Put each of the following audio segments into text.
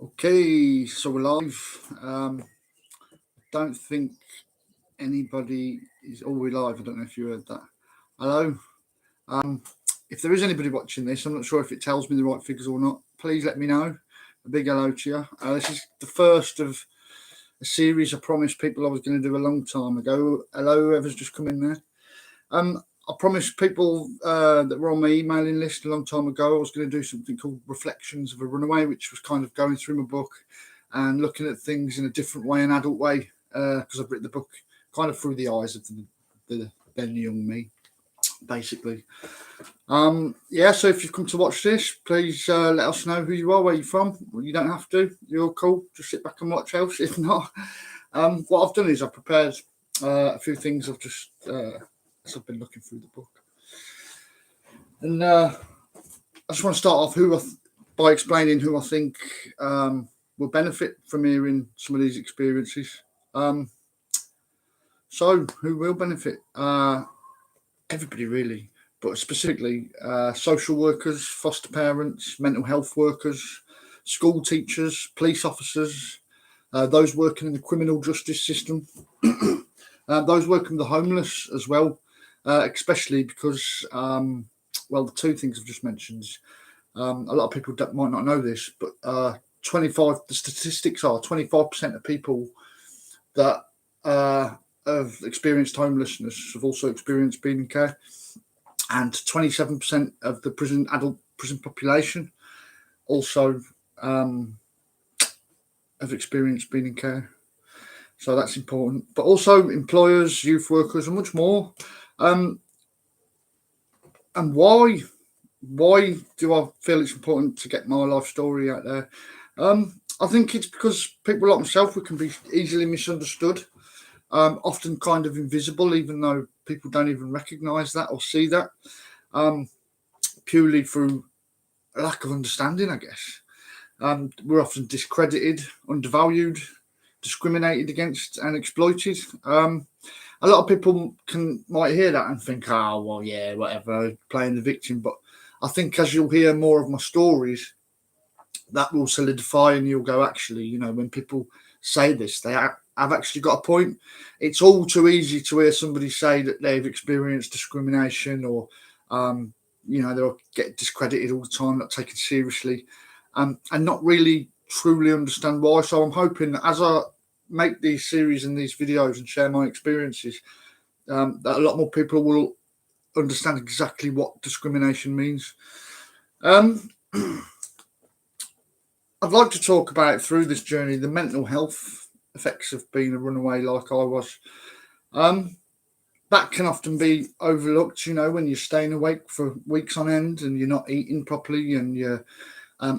Okay, so we're live. Don't think anybody is. Oh, we're live. I don't know if you heard that. Hello. Um, if there is anybody watching this, I'm not sure if it tells me the right figures or not. Please let me know. A big hello to you. This is the first of a series I promised people I was going to do a long time ago. Hello, whoever's just come in there. I promised people that were on my emailing list a long time ago I was going to do something called Reflections of a Runaway, which was kind of going through my book and looking at things in a different way, an adult way, because I've written the book kind of through the eyes of the then young me, basically. So if you've come to watch this, please let us know who you are, where you're from. Well, you don't have to. You're cool. Just sit back and watch else. If not, what I've done is I've prepared a few things as I've been looking through the book. And I just want to start off by explaining who I think will benefit from hearing some of these experiences. So who will benefit? Everybody really, but specifically social workers, foster parents, mental health workers, school teachers, police officers, those working in the criminal justice system, those working with the homeless as well, especially because, the two things I've just mentioned, a lot of people might not know this, but the statistics are 25% of people that have experienced homelessness have also experienced being in care, and 27% of the adult prison population also have experienced being in care. So that's important. But also employers, youth workers, and much more. And why do I feel it's important to get my life story out there? I think it's because people like myself, we can be easily misunderstood, often kind of invisible, even though people don't even recognise that or see that, purely through a lack of understanding, I guess. We're often discredited, undervalued, discriminated against, and exploited. A lot of people might hear that and think, oh, well, yeah, whatever, playing the victim. But I think as you'll hear more of my stories, that will solidify and you'll go, actually, when people say this, they have actually got a point. It's all too easy to hear somebody say that they've experienced discrimination or, they'll get discredited all the time, not taken seriously, and not really truly understand why. So I'm hoping that as I make these series and these videos and share my experiences, that a lot more people will understand exactly what discrimination means. I'd like to talk about through this journey the mental health effects of being a runaway like I was. That can often be overlooked, when you're staying awake for weeks on end and you're not eating properly, and you're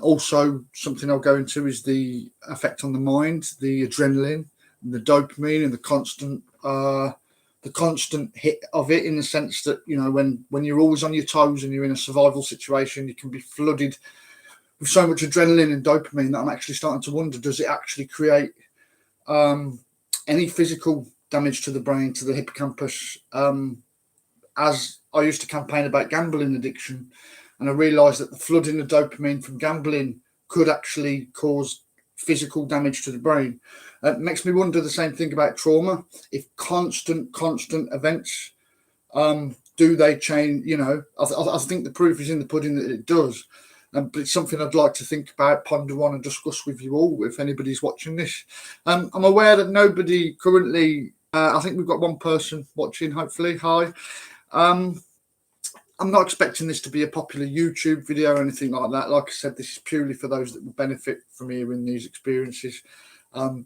also something I'll go into is the effect on the mind, the adrenaline, and the dopamine, and the constant hit of it, in the sense that when you're always on your toes and you're in a survival situation, you can be flooded with so much adrenaline and dopamine that I'm actually starting to wonder, does it actually create any physical damage to the brain, to the hippocampus? As I used to campaign about gambling addiction, and I realised that the flooding of dopamine from gambling could actually cause physical damage to the brain. It makes me wonder the same thing about trauma. If constant events, do they change? I think the proof is in the pudding that it does. But it's something I'd like to think about, ponder on, and discuss with you all, if anybody's watching this. I'm aware that nobody currently, I think we've got one person watching, hopefully. Hi. I'm not expecting this to be a popular YouTube video or anything like that. Like I said, this is purely for those that will benefit from hearing these experiences.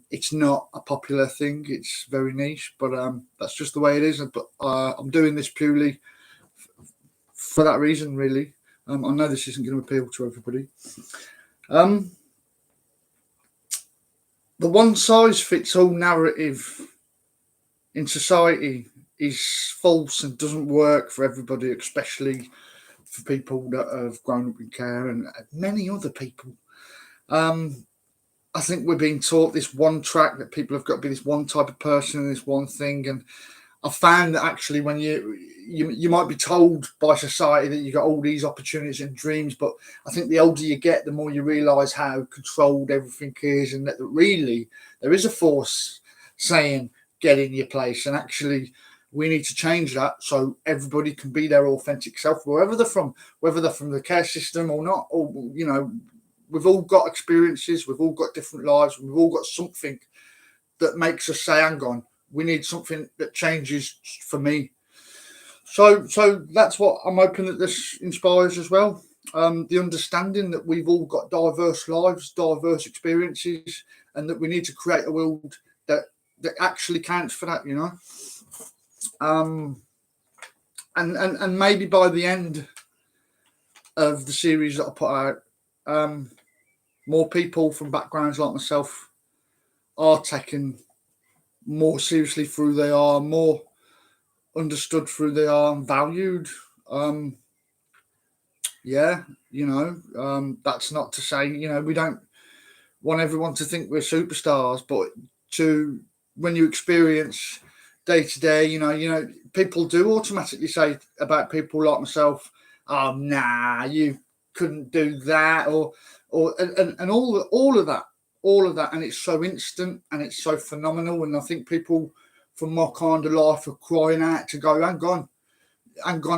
It's not a popular thing. It's very niche, but that's just the way it is. But I'm doing this purely for that reason, really. I know this isn't going to appeal to everybody. The one-size-fits-all narrative in society is false and doesn't work for everybody, especially for people that have grown up in care and many other people. I think we're being taught this one track that people have got to be this one type of person and this one thing. And I've found that actually when you might be told by society that you got all these opportunities and dreams, but I think the older you get, the more you realise how controlled everything is, and that really there is a force saying get in your place, and actually we need to change that so everybody can be their authentic self, wherever they're from, whether they're from the care system or not, or we've all got experiences, we've all got different lives, we've all got something that makes us say, hang on, we need something that changes for me. So that's what I'm hoping that this inspires as well. The understanding that we've all got diverse lives, diverse experiences, and that we need to create a world that actually counts for that, and maybe by the end of the series that I put out, more people from backgrounds like myself are taken more seriously through they are, more understood through they are, and valued. That's not to say, we don't want everyone to think we're superstars, but when you experience day to day, people do automatically say about people like myself, oh, nah, you couldn't do that, or and all of that, and it's so instant and it's so phenomenal, and I think people from my kind of life are crying out to go, hang on,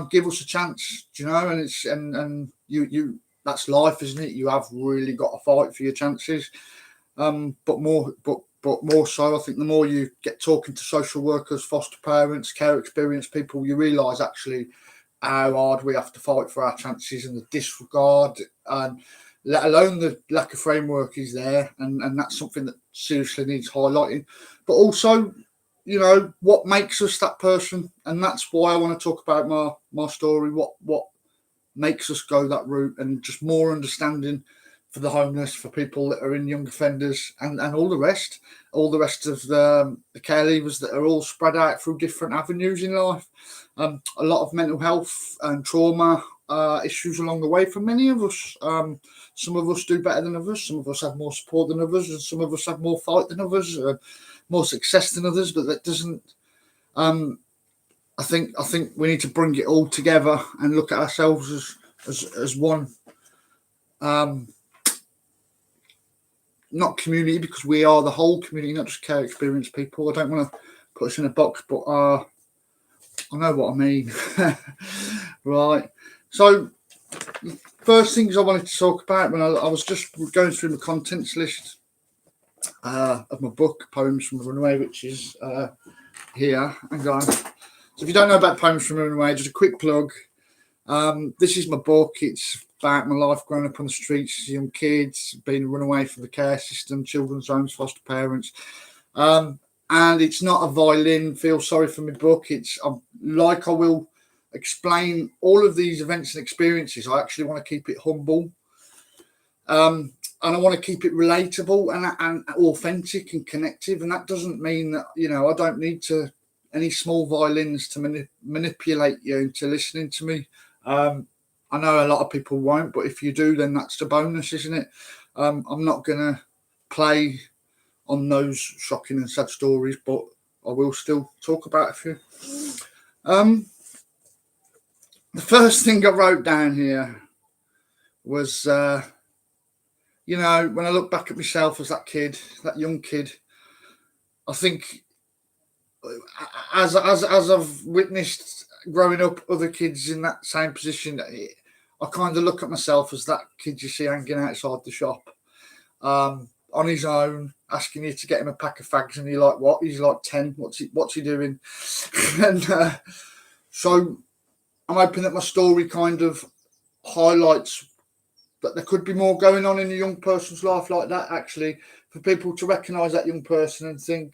give us a chance, and it's and you that's life, isn't it? You have really got to fight for your chances, but more so, I think the more you get talking to social workers, foster parents, care experienced people, you realise actually how hard we have to fight for our chances, and the disregard, and let alone the lack of framework is there, and that's something that seriously needs highlighting. But also, what makes us that person, and that's why I want to talk about my story, what makes us go that route, and just more understanding for the homeless, for people that are in young offenders, and all the rest of the care leavers that are all spread out through different avenues in life. A lot of mental health and trauma issues along the way for many of us. Some of us do better than others, some of us have more support than others, and some of us have more fight than others, more success than others, but that doesn't I think we need to bring it all together and look at ourselves as one, not community, because we are the whole community, not just care experienced people. I don't want to put us in a box, but I know what I mean. Right. So first things I wanted to talk about, when I was just going through the contents list of my book, Poems from Runaway, which is here. Hang on. So if you don't know about Poems from Runaway, just a quick plug. This is my book. It's about my life growing up on the streets as young kids, being run away from the care system, children's homes, foster parents. And it's not a violin, feel sorry for my book. It's like I will explain all of these events and experiences. I actually want to keep it humble. And I want to keep it relatable and authentic and connective. And that doesn't mean that, I don't need any small violins to manipulate you into listening to me. I know a lot of people won't, but if you do, then that's the bonus, isn't it? I'm not going to play on those shocking and sad stories, but I will still talk about a few. The first thing I wrote down here was, when I look back at myself as that young kid, I think as I've witnessed growing up other kids in that same position, I kind of look at myself as that kid you see hanging outside the shop, on his own, asking you to get him a pack of fags, and you're like, what? He's like 10. What's he doing? And so I'm hoping that my story kind of highlights that there could be more going on in a young person's life like that, actually, for people to recognise that young person and think,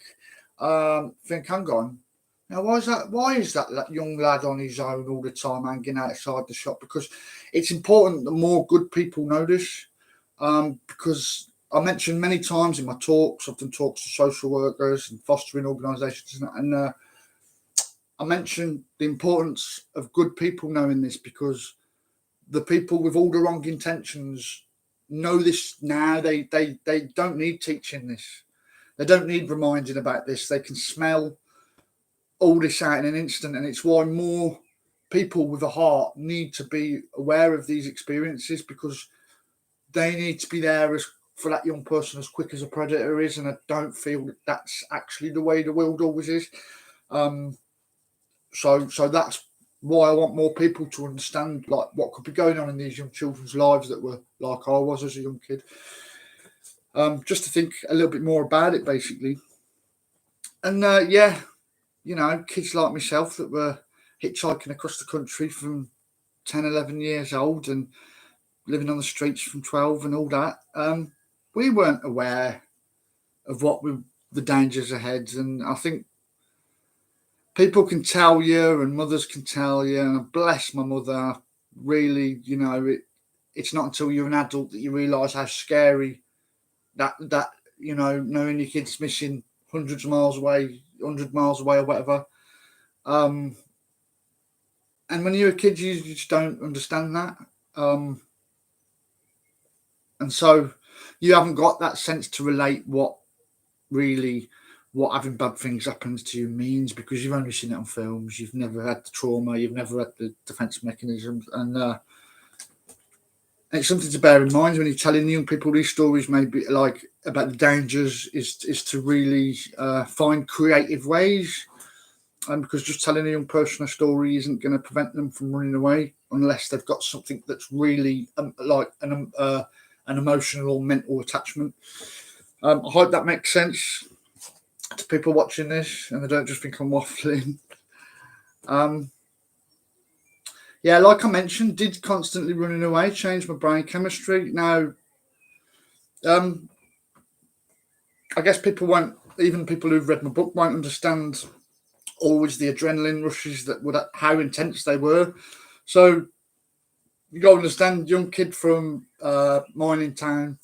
hang on, now why is that young lad on his own all the time hanging outside the shop? Because it's important that more good people know this, because I mentioned many times in my talks, I've done talks to social workers and fostering organisations, and I mentioned the importance of good people knowing this, because the people with all the wrong intentions know this now. They don't need teaching this. They don't need reminding about this. They can smell all this out in an instant, and it's why more people with a heart need to be aware of these experiences, because they need to be there for that young person as quick as a predator is, and I don't feel that that's actually the way the world always is. So that's why I want more people to understand like what could be going on in these young children's lives that were like I was as a young kid. Just to think a little bit more about it, basically. And yeah, you know, kids like myself that were hitchhiking across the country from 10, 11 years old and living on the streets from 12 and all that, we weren't aware of the dangers ahead. And I think people can tell you, and mothers can tell you, and bless my mother, really, you know, it's not until you're an adult that you realise how scary that you know, knowing your kid's missing hundreds of miles away, 100 miles away or whatever. And when you're a kid, you just don't understand that. And so you haven't got that sense to relate what having bad things happens to you means, because you've only seen it on films. You've never had the trauma. You've never had the defense mechanisms. And it's something to bear in mind when you're telling young people these stories, maybe like about the dangers, is to really find creative ways. Because just telling a young person a story isn't going to prevent them from running away unless they've got something that's really like an emotional or mental attachment. I hope that makes sense to people watching this and they don't just think I'm waffling. Yeah, like I mentioned, did constantly running away change my brain chemistry. Now, I guess people won't, even people who've read my book won't understand always the adrenaline rushes how intense they were. So you got to understand, young kid from former mining town,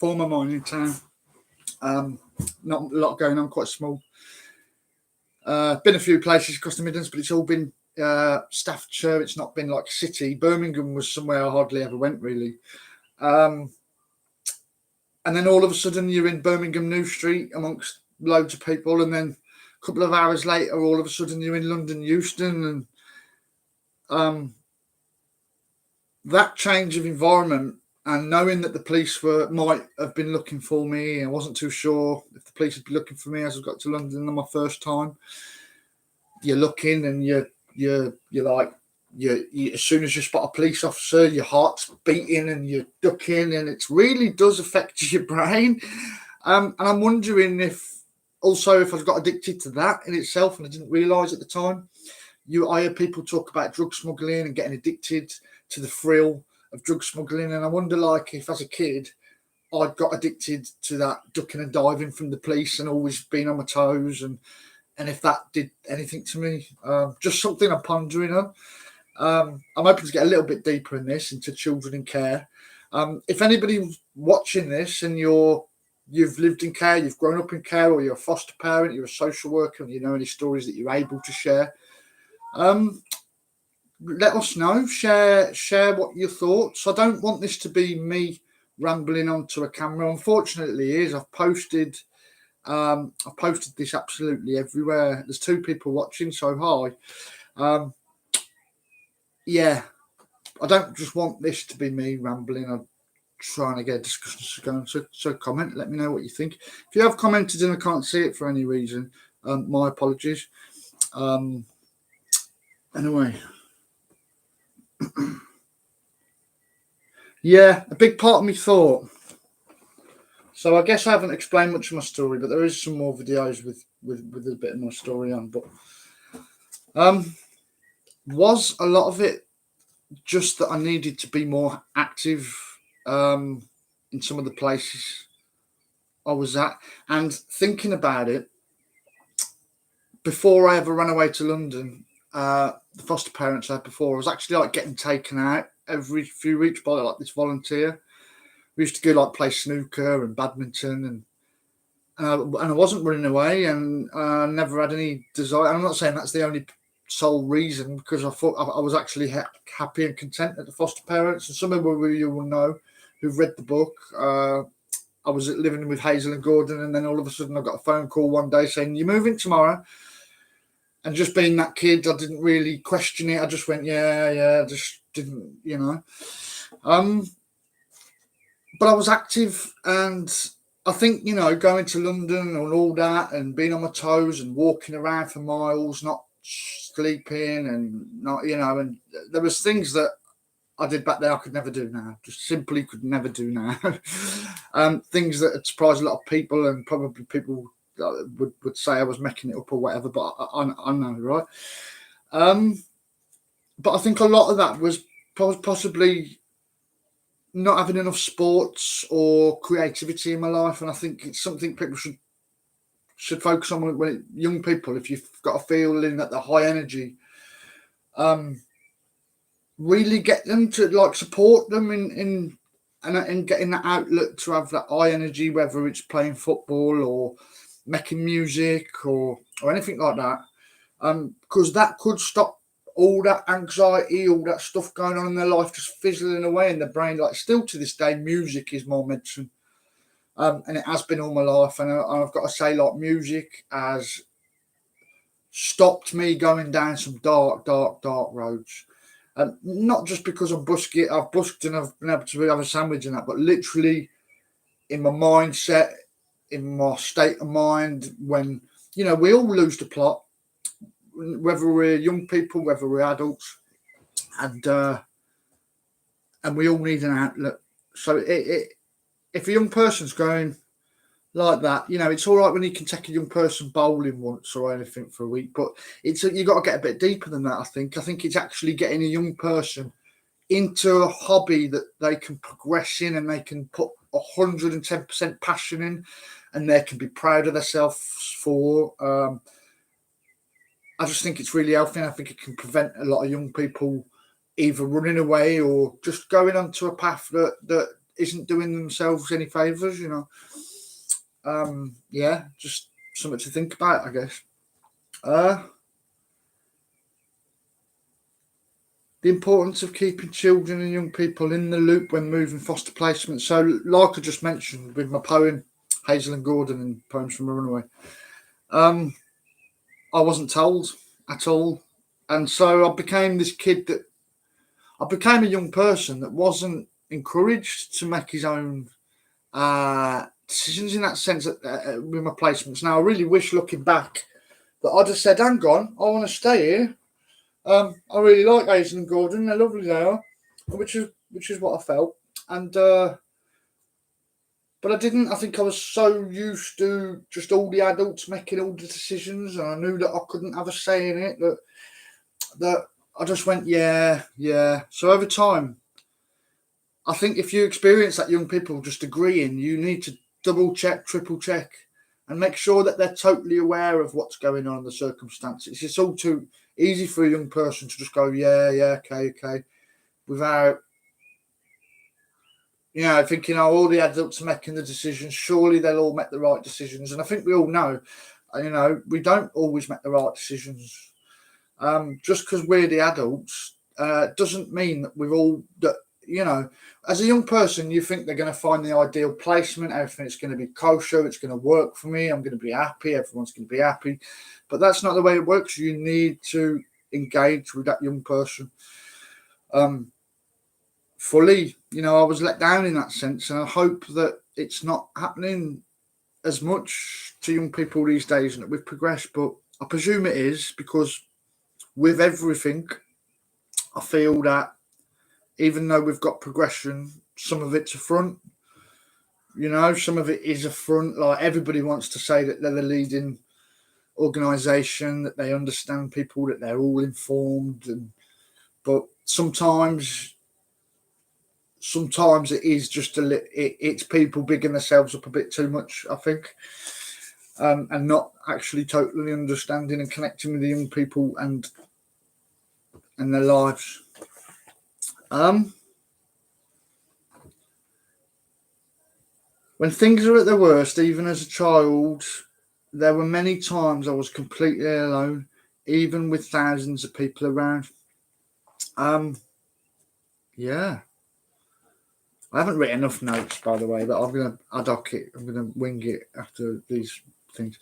not a lot going on, quite small. Been a few places across the Midlands, but it's all been Staffordshire. It's not been like a city. Birmingham was somewhere I hardly ever went, really. And then all of a sudden you're in Birmingham New Street amongst loads of people, and then a couple of hours later, all of a sudden you're in London Euston, and that change of environment, and knowing that the police might have been looking for me, I wasn't too sure if the police would be looking for me as I got to London on my first time. You're looking, and you're like, as soon as you spot a police officer, your heart's beating and you're ducking, and it really does affect your brain. And I'm wondering if I've got addicted to that in itself, and I didn't realise at the time. I hear people talk about drug smuggling and getting addicted to the thrill of drug smuggling, and I wonder, like, if as a kid I'd got addicted to that ducking and diving from the police and always being on my toes, and if that did anything to me. Just something I'm pondering on. I'm hoping to get a little bit deeper in this, into children in care. If anybody's watching this and you've lived in care, you've grown up in care, or you're a foster parent, you're a social worker, and you know any stories that you're able to share, let us know. Share what your thoughts. I don't want this to be me rambling onto a camera. Unfortunately, it is. I've posted this absolutely everywhere. There's 2 people watching, so hi. Yeah, I don't just want this to be me rambling. I'm trying to get a discussion going. So comment. Let me know what you think. If you have commented and I can't see it for any reason, my apologies. Anyway. Yeah, a big part of me thought. So I guess I haven't explained much of my story, but there is some more videos with a bit of my story on. But was a lot of it just that I needed to be more active in some of the places I was at? And thinking about it, before I ever ran away to London, the foster parents I had before, I was actually like getting taken out every few weeks by like this volunteer. We used to go like play snooker and badminton, and I wasn't running away, and I never had any desire. I'm not saying that's the only sole reason, because I thought I was actually happy and content at the foster parents. And some of you will know who've read the book. I was living with Hazel and Gordon, and then all of a sudden I got a phone call one day saying, "You're moving tomorrow." And just being that kid, I didn't really question it. I just went, yeah, I just didn't, But I was active, and I think, going to London and all that and being on my toes and walking around for miles, not sleeping and not, and there was things that I did back there I could never do now. Just simply could never do now. Things that had surprised a lot of people, and probably people would say I was making it up or whatever, but I know, right? But I think a lot of that was possibly not having enough sports or creativity in my life, and I think it's something people should focus on when young people. If you've got a feeling that they're high energy, really get them to support them in getting that outlet to have that high energy, whether it's playing football or making music or anything like that, because that could stop all that anxiety, all that stuff going on in their life just fizzling away in their brain. Like, still to this day, music is my medicine, and it has been all my life. And I've got to say, like, music has stopped me going down some dark roads. Not just because I've busked and I've been able to have a sandwich and that, but literally in my mindset, in my state of mind, when, we all lose the plot, whether we're young people, whether we're adults, and we all need an outlet. So if a young person's going like that, it's all right when you can take a young person bowling once or anything for a week, but you've got to get a bit deeper than that. I think it's actually getting a young person into a hobby that they can progress in, and they can put 110% passion in, and they can be proud of themselves for. I just think it's really healthy, and I think it can prevent a lot of young people either running away or just going onto a path that isn't doing themselves any favours, just something to think about, I guess. The importance of keeping children and young people in the loop when moving foster placement. So, like I just mentioned with my poem, Hazel and Gordon, and Poems from a Runaway, I wasn't told at all. And so I became this kid I became a young person that wasn't encouraged to make his own decisions in that sense with my placements. Now, I really wish, looking back, that I'd have said, hang on, I want to stay here. I really like Hazel and Gordon. They're lovely, they are, which is what I felt. And but I didn't. I think I was so used to just all the adults making all the decisions, and I knew that I couldn't have a say in it, that I just went, yeah. So over time, I think if you experience that young people just agreeing, you need to double check, triple check, and make sure that they're totally aware of what's going on in the circumstances. It's all too easy for a young person to just go, yeah, okay, without, thinking, all the adults are making the decisions, surely they'll all make the right decisions. And I think we all know, we don't always make the right decisions. Just because we're the adults doesn't mean that we've all, as a young person, you think they're going to find the ideal placement, everything's going to be kosher, it's going to work for me, I'm going to be happy, everyone's going to be happy. But that's not the way it works. You need to engage with that young person fully. I was let down in that sense, and I hope that it's not happening as much to young people these days and that we've progressed, but I presume it is, because with everything, I feel that even though we've got progression, some of it's a front. Some of it is a front. Like, everybody wants to say that they're the leading organisation, that they understand people, that they're all informed, but sometimes it is just it's people bigging themselves up a bit too much, I think, and not actually totally understanding and connecting with the young people and their lives. When things are at their worst, even as a child, there were many times I was completely alone, even with thousands of people around. Yeah. I haven't written enough notes, by the way, but I'm going to ad hoc it. I'm going to wing it after these things.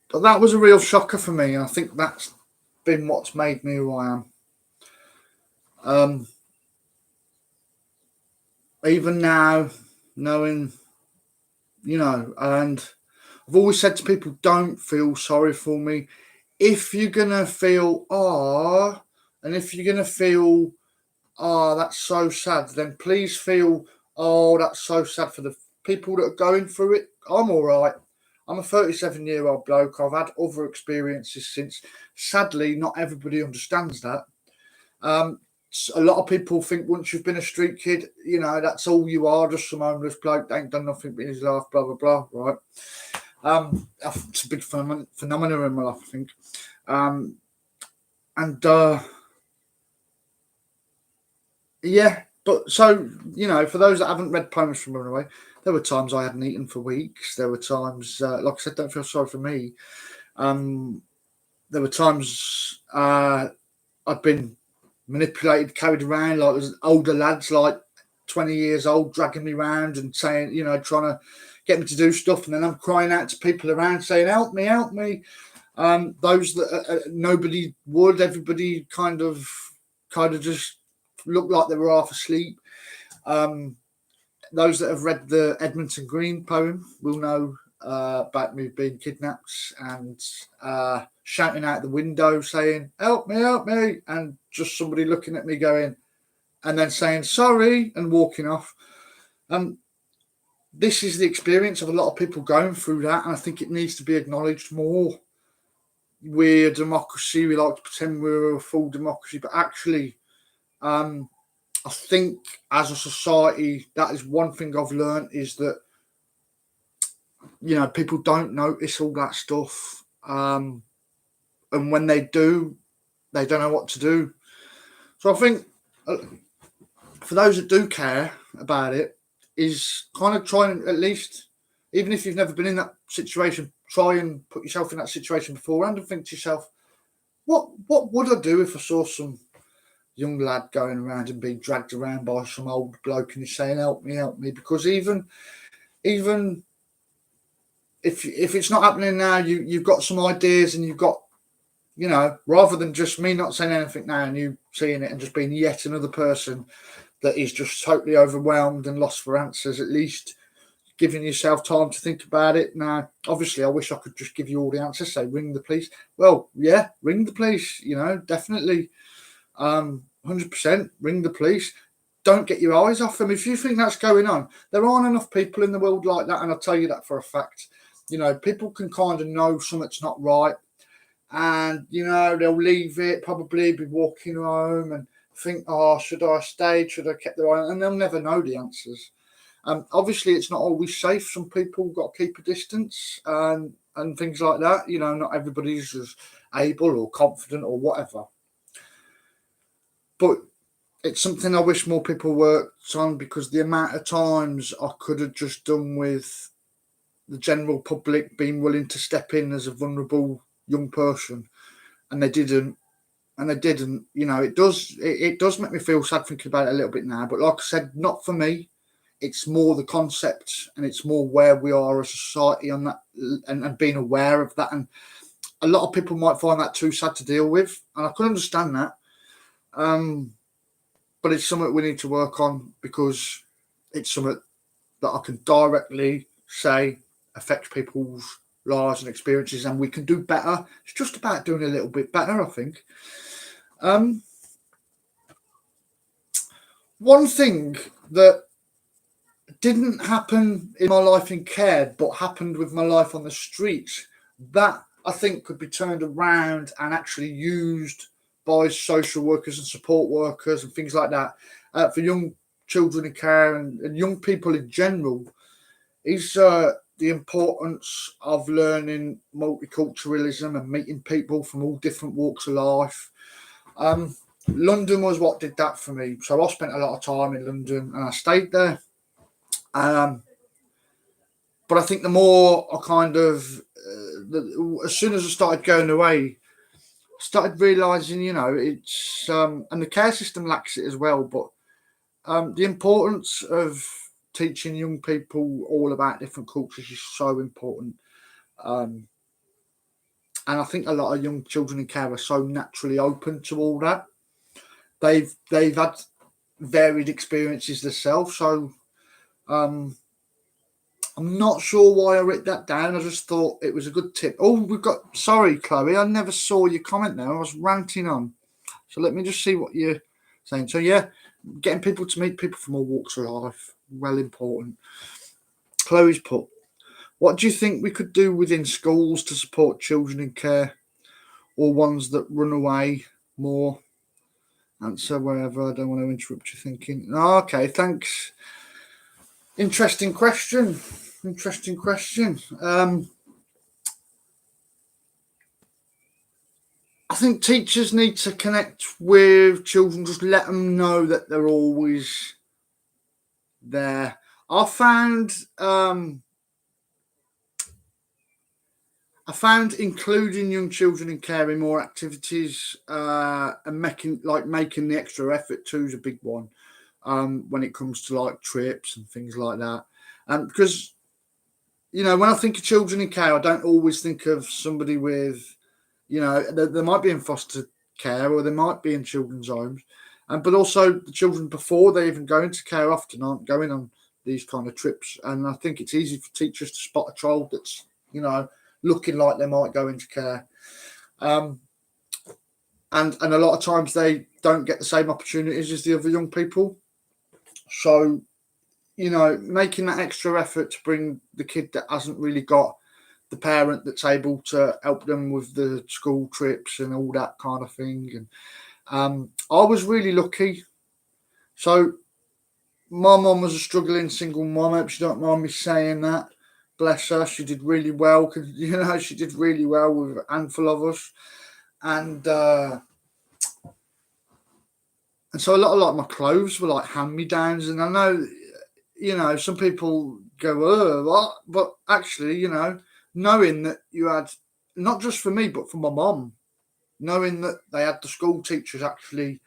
But that was a real shocker for me, and I think that's been what's made me who I am. Even now, knowing, and I've always said to people, don't feel sorry for me. If you're gonna feel and if you're gonna feel that's so sad, then please feel that's so sad for the people that are going through it. I'm all right. I'm a 37-year-old bloke. I've had other experiences since. Sadly, not everybody understands that. A lot of people think once you've been a street kid, that's all you are, just some homeless bloke that ain't done nothing in his life, blah, blah, blah, right? It's a big phenomenon in my life, I think. Yeah, but so, for those that haven't read Poems from Runaway, there were times I hadn't eaten for weeks. There were times, like I said, don't feel sorry for me. There were times I'd been manipulated, carried around, like there's older lads, like 20 years old, dragging me around and saying, trying to get me to do stuff. And then I'm crying out to people around saying, help me, help me. Those that nobody would, everybody kind of just looked like they were half asleep. Those that have read the Edmonton Green poem will know about me being kidnapped and shouting out the window saying, help me, and just somebody looking at me going, and then saying sorry and walking off. This is the experience of a lot of people going through that, and I think it needs to be acknowledged more. We're a democracy, we like to pretend we're a full democracy, but actually I think as a society, that is one thing I've learned, is that people don't notice all that stuff, and when they do, they don't know what to do. So I think for those that do care about it, is kind of trying, at least, even if you've never been in that situation, try and put yourself in that situation beforehand and think to yourself, what would I do if I saw some young lad going around and being dragged around by some old bloke and he's saying, help me, because even if it's not happening now, you've got some ideas, and you've got, rather than just me not saying anything now and you seeing it and just being yet another person that is just totally overwhelmed and lost for answers, at least giving yourself time to think about it. Now, obviously, I wish I could just give you all the answers, say ring the police. Well, yeah, ring the police, definitely. 100% ring the police. Don't get your eyes off them. If you think that's going on, there aren't enough people in the world like that, and I'll tell you that for a fact. People can kind of know something's not right, and they'll leave it, probably be walking home and think, should I have stayed, should I have kept their eye on, and they'll never know the answers. Obviously it's not always safe. Some people got to keep a distance and things like that. Not everybody's as able or confident or whatever, but it's something I wish more people worked on, because the amount of times I could have just done with the general public being willing to step in as a vulnerable young person, and they didn't. It does make me feel sad thinking about it a little bit now, but like I said, not for me. It's more the concept, and it's more where we are as a society on that, and being aware of that. And a lot of people might find that too sad to deal with, and I can understand that. But it's something we need to work on, because it's something that I can directly say affects people's lives and experiences, and we can do better. It's just about doing a little bit better, I think. One thing that didn't happen in my life in care, but happened with my life on the streets, that I think could be turned around and actually used by social workers and support workers and things like that, for young children in care and young people in general, is the importance of learning multiculturalism and meeting people from all different walks of life. London was what did that for me. So I spent a lot of time in London and I stayed there. But I think the more I kind of, as soon as I started going away, started realising, it's, and the care system lacks it as well, but the importance of teaching young people all about different cultures is so important. And I think a lot of young children in care are so naturally open to all that. They've had varied experiences themselves. So I'm not sure why I wrote that down. I just thought it was a good tip. Oh, sorry, Chloe, I never saw your comment there. I was ranting on. So let me just see what you're saying. So yeah, getting people to meet people from all walks of life, well important. Chloe's put, what do you think we could do within schools to support children in care or ones that run away more? Answer wherever. I don't want to interrupt your thinking. Oh, okay, thanks. Interesting question. I think teachers need to connect with children, just let them know that they're always there. I found including young children in care in more activities and making the extra effort too is a big one when it comes to like trips and things like that. Because when I think of children in care, I don't always think of somebody with, they might be in foster care or they might be in children's homes, but also the children before they even go into care often aren't going on these kind of trips. And I think it's easy for teachers to spot a child that's looking like they might go into care, and a lot of times they don't get the same opportunities as the other young people. So making that extra effort to bring the kid that hasn't really got the parent that's able to help them with the school trips and all that kind of thing. And I was really lucky. So my mum was a struggling single mum. I hope she don't mind me saying that. Bless her. She did really well. She did really well with a handful of us. And so a lot of my clothes were like hand-me-downs. And I know, some people go, oh, what? But actually, knowing that you had, not just for me, but for my mum, knowing that they had the school teachers actually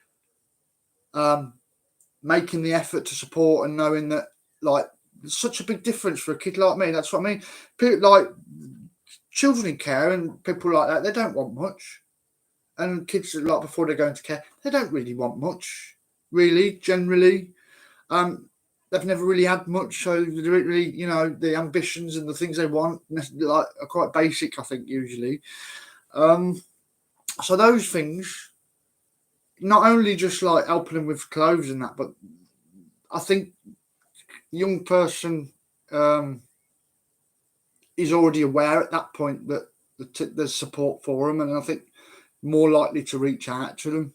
making the effort to support, and knowing that, like, there's such a big difference for a kid like me. That's what I mean. People, like, children in care and people like that, they don't want much. And kids, like, before they go into care, they don't really want much, really, generally. They've never really had much, so they don't really, the ambitions and the things they want are quite basic, I think, usually. So those things, not only just like helping them with clothes and that, but I think young person is already aware at that point that there's support for them, and I think more likely to reach out to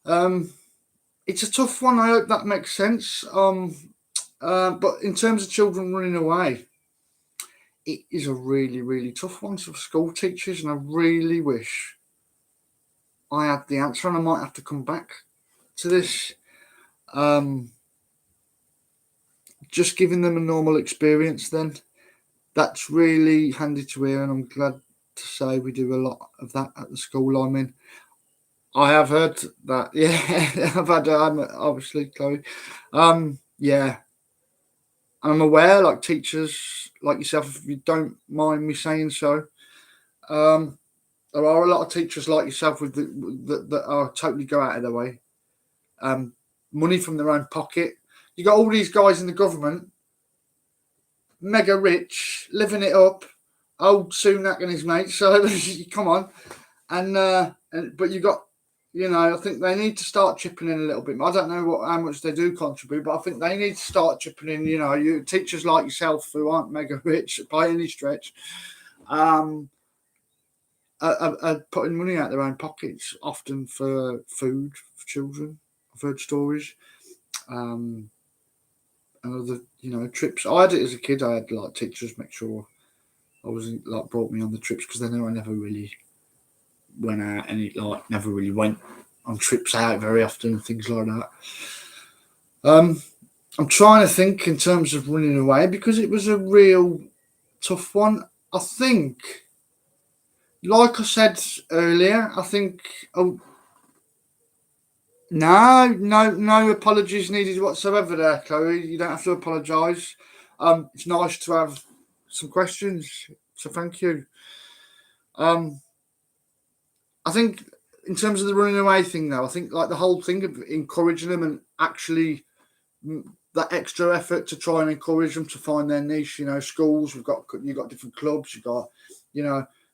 them. It's a tough one. I hope that makes sense. But in terms of children running away, it is a really, really tough one for school teachers, and I really wish I had the answer, and I might have to come back to this. Just giving them a normal experience, then that's really handy to hear, and I'm glad to say we do a lot of that at the school I'm in. I have heard that, yeah. I've had obviously, Chloe. Yeah. And I'm aware, like teachers like yourself, if you don't mind me saying so, there are a lot of teachers like yourself that are totally go out of their way. Money from their own pocket. You got all these guys in the government, mega rich, living it up. Old Sunak and his mates. So come on, but you got, I think they need to start chipping in a little bit. I don't know how much they do contribute, but I think they need to start chipping in. You teachers like yourself who aren't mega rich by any stretch, are putting money out their own pockets, often for food for children. I've heard stories. And other, trips. I had it as a kid. I had like teachers make sure I wasn't like brought me on the trips, because they know I never really went out, and it like never really went on trips out very often and things like that. I'm trying to think in terms of running away, because it was a real tough one. I think, like I said earlier, I think no apologies needed whatsoever there, Chloe. You don't have to apologise. It's nice to have some questions, so thank you. I think in terms of the running away thing, though, I think like the whole thing of encouraging them and actually that extra effort to try and encourage them to find their niche. Schools, you've got different clubs, you've got,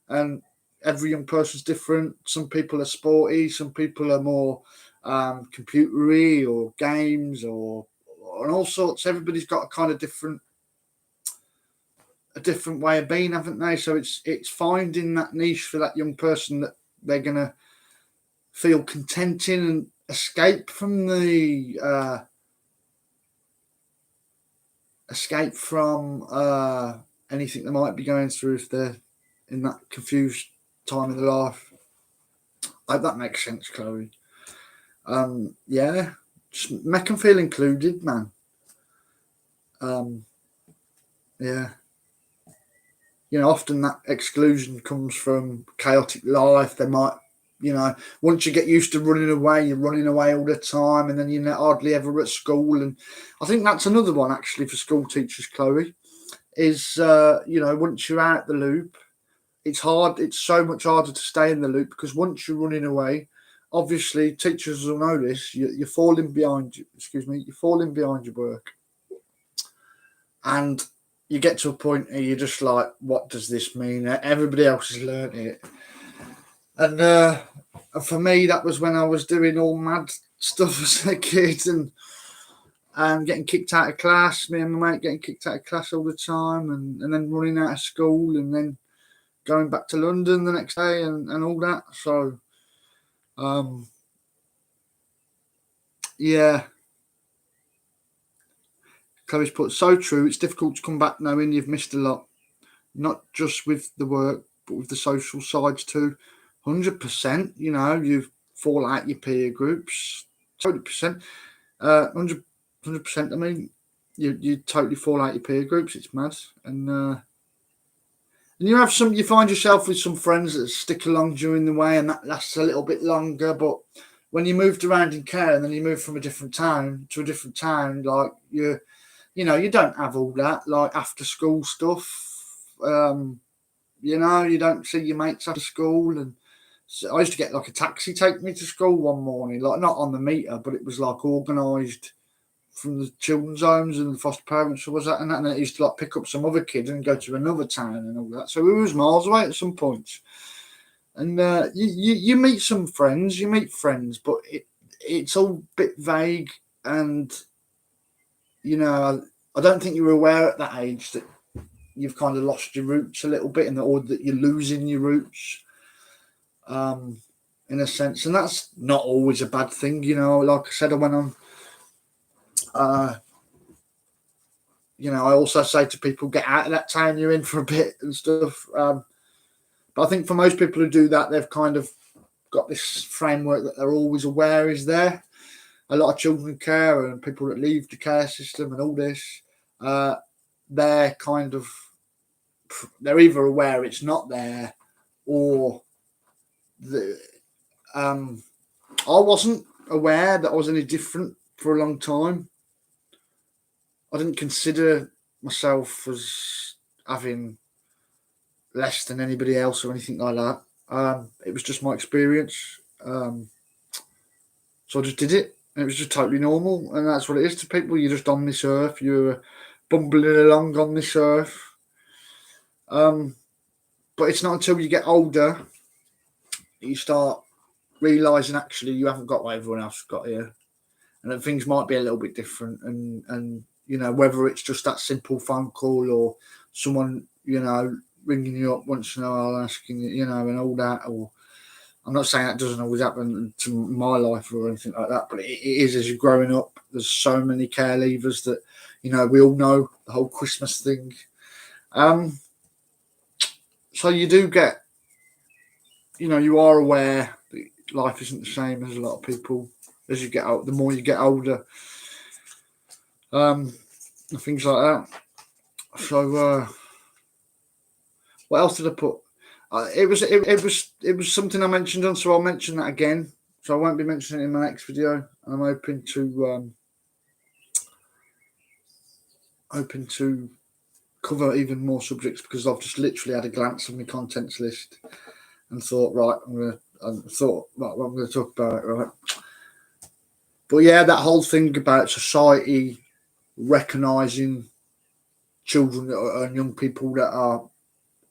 and every young person's different. Some people are sporty, some people are more computery or games or and all sorts. Everybody's got a different way of being, haven't they? So it's finding that niche for that young person that they're gonna feel content in and escape from anything they might be going through if they're in that confused time of their life. I hope that makes sense, Chloe. Yeah, just make them feel included, man. Yeah. Often that exclusion comes from chaotic life. They might, once you get used to running away, you're running away all the time, and then you're hardly ever at school. And I think that's another one actually for school teachers, Chloe, is, once you're out the loop, it's hard. It's so much harder to stay in the loop because once you're running away, obviously teachers will know this. You're falling behind. You're falling behind your work, and you get to a point where you're just like, what does this mean? Everybody else has learned it. And for me, that was when I was doing all mad stuff as a kid and getting kicked out of class. Me and my mate getting kicked out of class all the time and then running out of school and then going back to London the next day and all that. So, yeah. Chloe's put, so true. It's difficult to come back knowing you've missed a lot, not just with the work, but with the social sides too. 100%. You fall out your peer groups. 20%. 100%. I mean, you totally fall out your peer groups. It's mad. And you find yourself with some friends that stick along during the way, and that lasts a little bit longer. But when you moved around in care, and then you move from a different town to a different town, like you don't have all that like after school stuff. You don't see your mates after school. And so I used to get like a taxi take me to school one morning, like not on the meter, but it was like organised from the children's homes and the foster parents or was that and then it used to like pick up some other kid and go to another town and all that. So we was miles away at some points. And you meet some friends, but it's all a bit vague. And I don't think you were aware at that age that you've kind of lost your roots a little bit, or that you're losing your roots, in a sense. And that's not always a bad thing, Like I said, I went on. I also say to people, get out of that town you're in for a bit and stuff. But I think for most people who do that, they've kind of got this framework that they're always aware is there. A lot of children care and people that leave the care system and all this, they're either aware it's not there or I wasn't aware that I was any different for a long time. I didn't consider myself as having less than anybody else or anything like that. It was just my experience. So I just did it. And it was just totally normal. And that's what it is to people. You're just on this earth. You're bumbling along on this earth. But it's not until you get older you start realising actually you haven't got what everyone else has got here. And that things might be a little bit different. And whether it's just that simple phone call or someone, ringing you up once in a while asking you, and all that. Or I'm not saying that doesn't always happen to my life or anything like that, but it is as you're growing up. There's so many care leavers that, we all know the whole Christmas thing. So you do get, you are aware that life isn't the same as a lot of people as you get out. The more you get older, and things like that. So, what else did I put? It was something I mentioned on, so I'll mention that again. So I won't be mentioning it in my next video. And I'm hoping to cover even more subjects because I've just literally had a glance of my contents list. and thought, right, I'm going to talk about it, right? But yeah, that whole thing about society recognising children and young people that are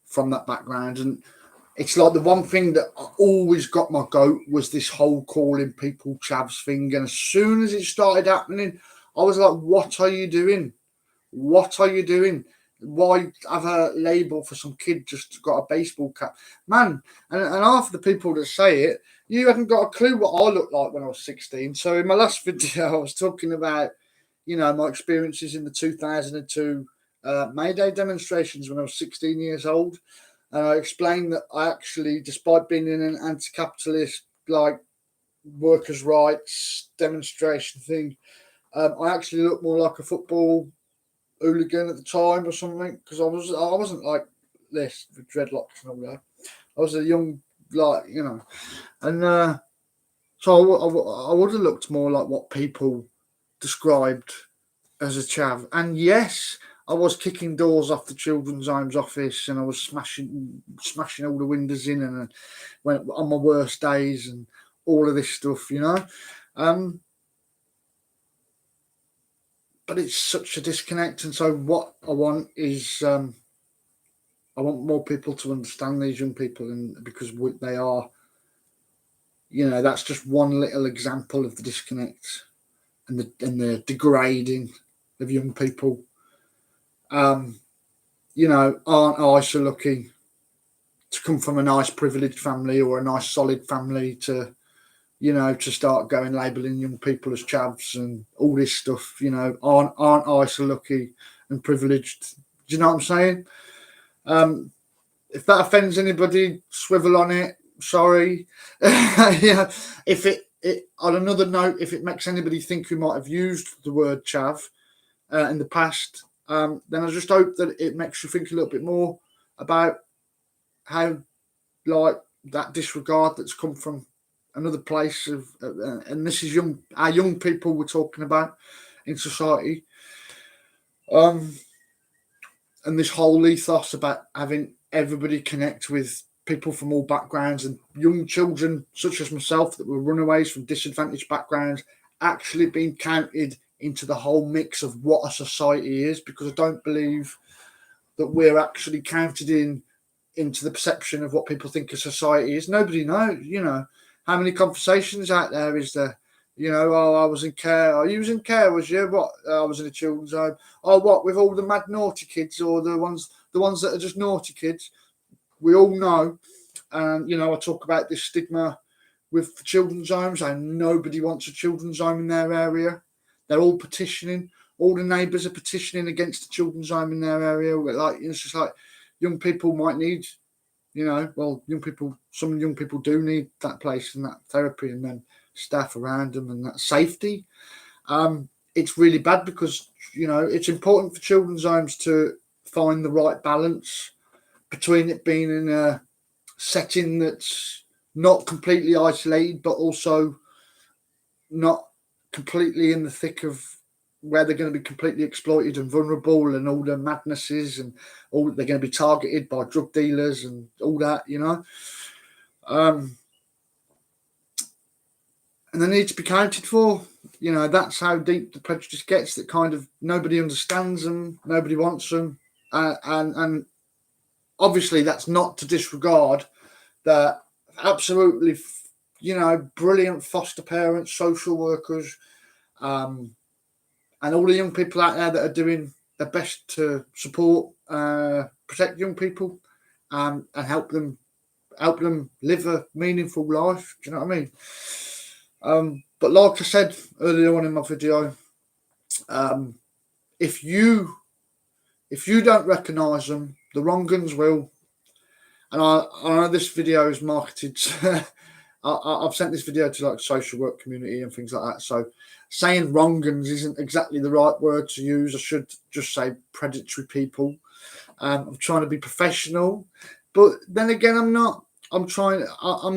from that background, and it's like the one thing that always got my goat was this whole calling people chavs thing. And as soon as it started happening, I was like, what are you doing? What are you doing? Why have a label for some kid just got a baseball cap? Man, and half the people that say it, you haven't got a clue what I looked like when I was 16. So in my last video, I was talking about, my experiences in the 2002 May Day demonstrations when I was 16 years old. And I explained that I actually, despite being in an anti-capitalist, like workers' rights demonstration thing, I actually looked more like a football hooligan at the time or something, because I wasn't like this with dreadlocks and all that. I was a young, and so I would have looked more like what people described as a chav. And yes, I was kicking doors off the children's homes office, and I was smashing all the windows in, and went on my worst days and all of this stuff, But it's such a disconnect, and so what I want is I want more people to understand these young people, and because they are, that's just one little example of the disconnect and the degrading of young people. Aren't I so lucky to come from a nice privileged family or a nice solid family to start going labelling young people as chavs and all this stuff? Aren't I so lucky and privileged? Do you know what I'm saying? If that offends anybody, swivel on it. Sorry. If it on another note, if it makes anybody think we might have used the word chav in the past, then I just hope that it makes you think a little bit more about how, like, that disregard that's come from another place of, and this is our young people we're talking about in society. And this whole ethos about having everybody connect with people from all backgrounds, and young children such as myself that were runaways from disadvantaged backgrounds actually being counted into the whole mix of what a society is, because I don't believe that we're actually counted into the perception of what people think a society is. Nobody knows, how many conversations out there is there? Oh, I was in care. Oh, you was in care, was you? What? I was in a children's home. Oh, what? With all the mad naughty kids, or the ones that are just naughty kids? We all know, and I talk about this stigma with children's homes, and nobody wants a children's home in their area. They're all petitioning. All the neighbours are petitioning against the children's home in their area. Like, it's just like young people might need, some young people do need that place and that therapy, and then staff around them and that safety. It's really bad because, it's important for children's homes to find the right balance between it being in a setting that's not completely isolated, but also not completely in the thick of where they're going to be completely exploited and vulnerable, and all the madnesses, and all they're going to be targeted by drug dealers and all that, and they need to be counted for. That's how deep the prejudice gets, that kind of nobody understands them, nobody wants them, and obviously that's not to disregard that absolutely, brilliant foster parents, social workers, and all the young people out there that are doing their best to support, protect young people, and help them live a meaningful life. Do you know what I mean? But like I said earlier on in my video, if you don't recognise them, the wrong guns will. And I know this video is marketed. I've sent this video to like social work community and things like that. So saying wrong guns isn't exactly the right word to use. I should just say predatory people. I'm trying to be professional, but then again, I'm not. I'm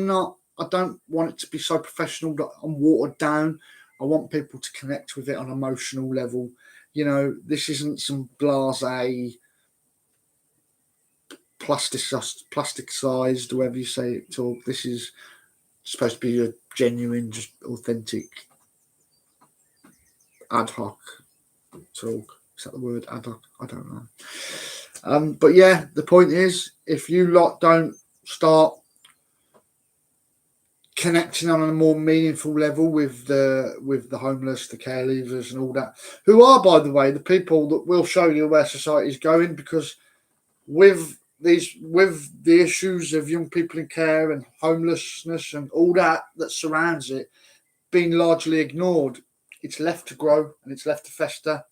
not. I don't want it to be so professional that I'm watered down. I want people to connect with it on an emotional level. This isn't some blasé plasticized, whoever you say it, talk. This is supposed to be a genuine, just authentic, ad hoc talk. Is that the word, ad hoc? I don't know. But yeah, the point is, if you lot don't start connecting on a more meaningful level with the homeless, the care leavers, and all that, who are, by the way, the people that will show you where society is going, because with the issues of young people in care and homelessness and all that surrounds it being largely ignored, it's left to grow and it's left to fester.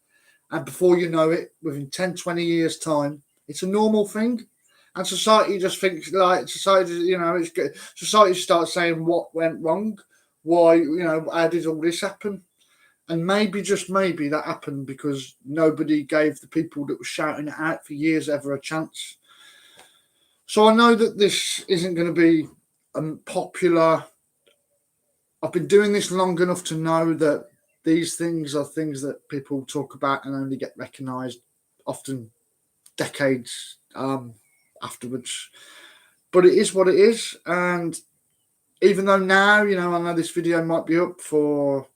And before you know it, within 10, 20 years' time, it's a normal thing. And society just thinks, like, society starts saying what went wrong, why, how did all this happen? And maybe, just maybe, that happened because nobody gave the people that were shouting it out for years ever a chance. So I know that this isn't going to be popular. I've been doing this long enough to know that these things are things that people talk about and only get recognised often decades afterwards. But it is what it is. And even though now, I know this video might be up for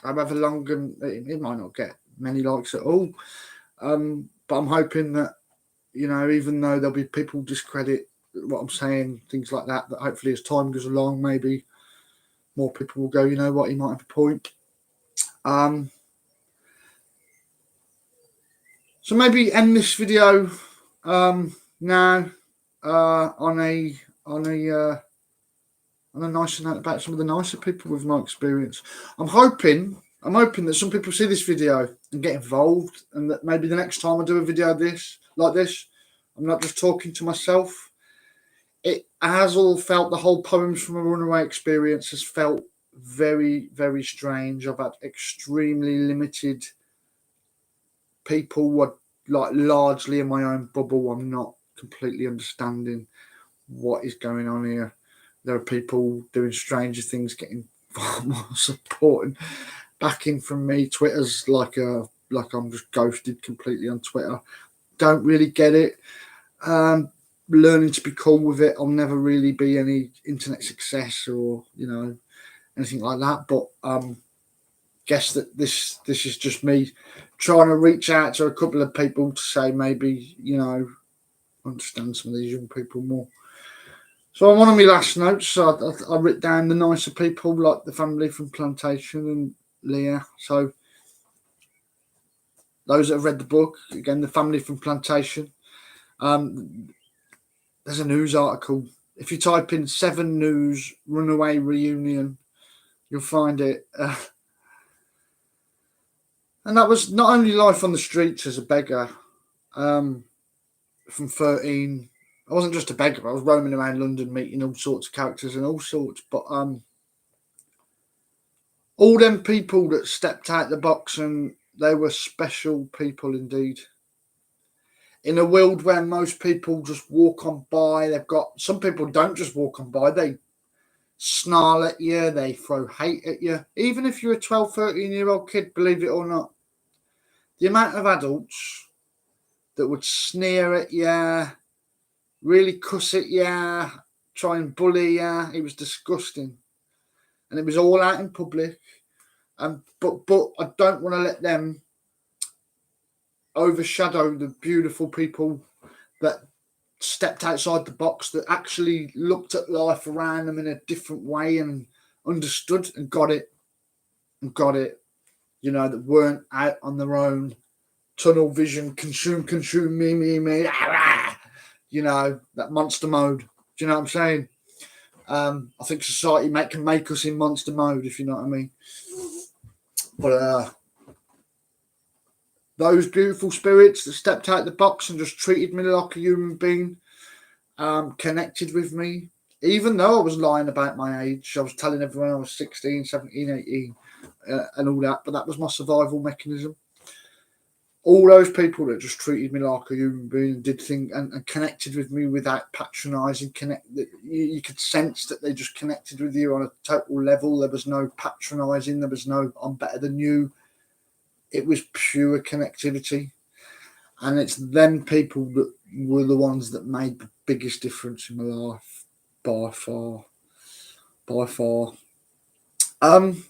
however long, and it might not get many likes at all. But I'm hoping that, even though there'll be people discredit what I'm saying, things like that, that hopefully as time goes along, maybe more people will go, you know what, he might have a point. So maybe end this video now on a nicer note about some of the nicer people with my experience. I'm hoping that some people see this video and get involved, and that maybe the next time I do a video like this, I'm not just talking to myself. It has all felt, the whole Poems from a Runaway experience has felt very, very strange. I've had extremely limited people who are like largely in my own bubble. I'm not completely understanding what is going on here. There are people doing stranger things, getting far more support and backing from me. Twitter's like I'm just ghosted completely on Twitter. Don't really get it. Learning to be cool with it. I'll never really be any internet success or anything like that. But guess that this is just me trying to reach out to a couple of people to say maybe understand some of these young people more. So on one of my last notes, I wrote down the nicer people, like the family from Plantation and Leah. So those that have read the book, again, the family from Plantation. There's a news article. If you type in 7 News Runaway Reunion, you'll find it. And that was not only life on the streets as a beggar from 13. I wasn't just a beggar. I was roaming around London, meeting all sorts of characters and all sorts. But all them people that stepped out the box, and they were special people indeed. In a world where most people just walk on by, some people don't just walk on by, they snarl at you, they throw hate at you. Even if you're a 12, 13-year-old kid, believe it or not. The amount of adults that would sneer at you, really cuss at you, try and bully you, it was disgusting. And it was all out in public. But I don't want to let them overshadow the beautiful people that stepped outside the box, that actually looked at life around them in a different way and understood and got it, that weren't out on their own tunnel vision, consume, me, that monster mode. Do you know what I'm saying? I think society can make us in monster mode, if you know what I mean. But those beautiful spirits that stepped out the box and just treated me like a human being, connected with me, even though I was lying about my age. I was telling everyone I was 16, 17, 18 and all that, but that was my survival mechanism. All those people that just treated me like a human being and did things and connected with me without patronising, you could sense that they just connected with you on a total level. There was no patronising. There was no, I'm better than you. It was pure connectivity. And it's them people that were the ones that made the biggest difference in my life by far. By far. I'm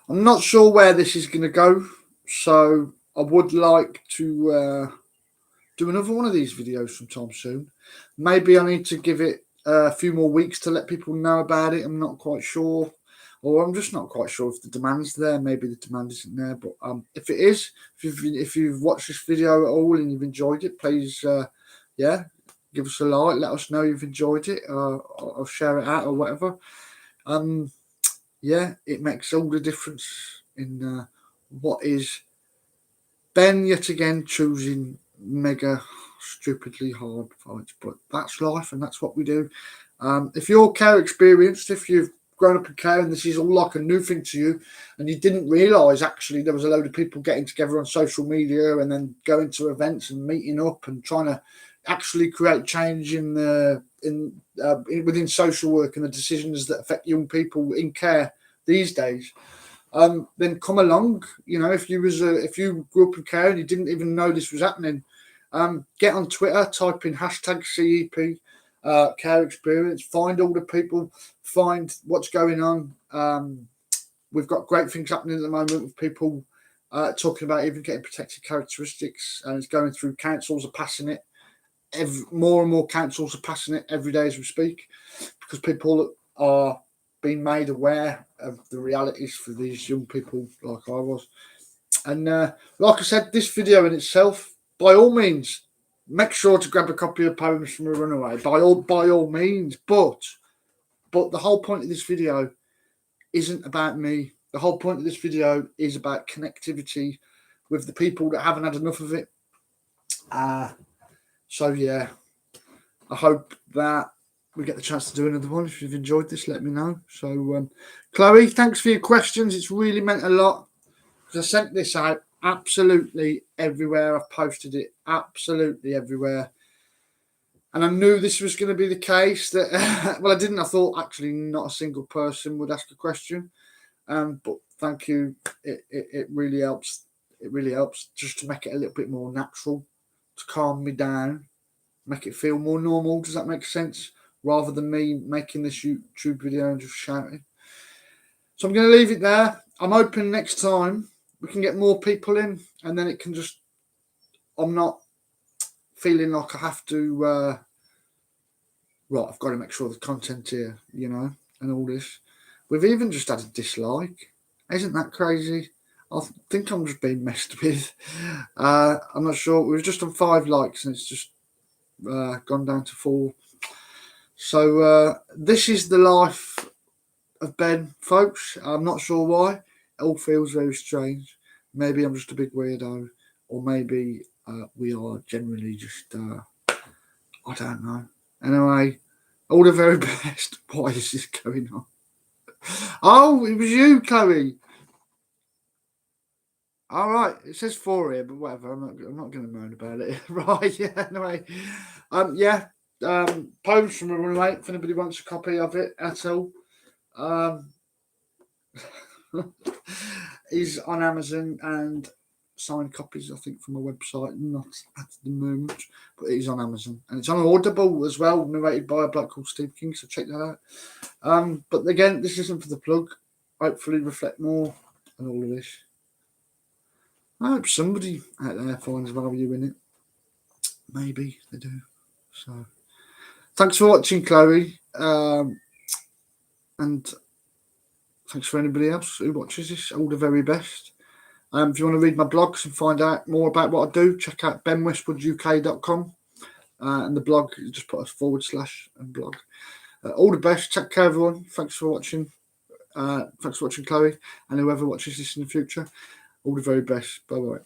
not sure where this is going to go, so I would like to do another one of these videos sometime soon. Maybe I need to give it a few more weeks to let people know about it. I'm not quite sure, or I'm just not quite sure if the demand's there. Maybe the demand isn't there, but if it is, if you've watched this video at all and you've enjoyed it, please, give us a like. Let us know you've enjoyed it. I'll share it out or whatever. It makes all the difference in what is Ben yet again choosing mega stupidly hard fights, but that's life and that's what we do. If you're care experienced, if you've grown up in care and this is all like a new thing to you and you didn't realise actually there was a load of people getting together on social media and then going to events and meeting up and trying to actually create change within social work and the decisions that affect young people in care these days, then come along. If you grew up in care and you didn't even know this was happening, get on Twitter, type in #CEP care experience, find all the people, find what's going on. We've got great things happening at the moment with people talking about even getting protected characteristics, and it's going through. Councils are passing it. More and more councils are passing it every day as we speak, because people are being made aware of the realities for these young people like I was. And like I said, this video in itself, by all means, make sure to grab a copy of Poems from a Runaway, by all means. But the whole point of this video isn't about me. The whole point of this video is about connectivity with the people that haven't had enough of it. So yeah, I hope that we get the chance to do another one. If you've enjoyed this, let me know. So Chloe, thanks for your questions. It's really meant a lot, because I sent this out absolutely everywhere. I've posted it absolutely everywhere, and I knew this was going to be the case. That I didn't. I thought actually not a single person would ask a question, but thank you. It really helps. It really helps just to make it a little bit more natural, to calm me down, make it feel more normal. Does that make sense? Rather than me making this YouTube video and just shouting. So I'm going to leave it there. I'm hoping next time we can get more people in, and then it can just, I'm not feeling like I have to, I've got to make sure the content here, and all this. We've even just had a dislike. Isn't that crazy? I think I'm just being messed with. I'm not sure. We were just on 5 likes and it's just gone down to 4. So this is the life of Ben, folks. I'm not sure why. It all feels very strange. Maybe I'm just a big weirdo, or maybe we are generally just, I don't know. Anyway, all the very best. Why is this going on? Oh, it was you, Chloe. All right, it says 4 here, but whatever. I'm not going to moan about it. Right? Yeah. Anyway, Poems from a Runaway. If anybody wants a copy of it at all, is on Amazon, and signed copies, I think, from a website, not at the moment, but it is on Amazon, and it's on Audible as well, narrated by a bloke called Steve King. So check that out. But again, this isn't for the plug. Hopefully, reflect more on all of this. I hope somebody out there finds value in it. Maybe they do. So, thanks for watching, Chloe. And thanks for anybody else who watches this. All the very best. If you want to read my blogs and find out more about what I do, check out benwestwooduk.com. And the blog, you just put a / and blog. All the best. Take care, everyone. Thanks for watching. Thanks for watching, Chloe, and whoever watches this in the future. All the very best. Bye-bye.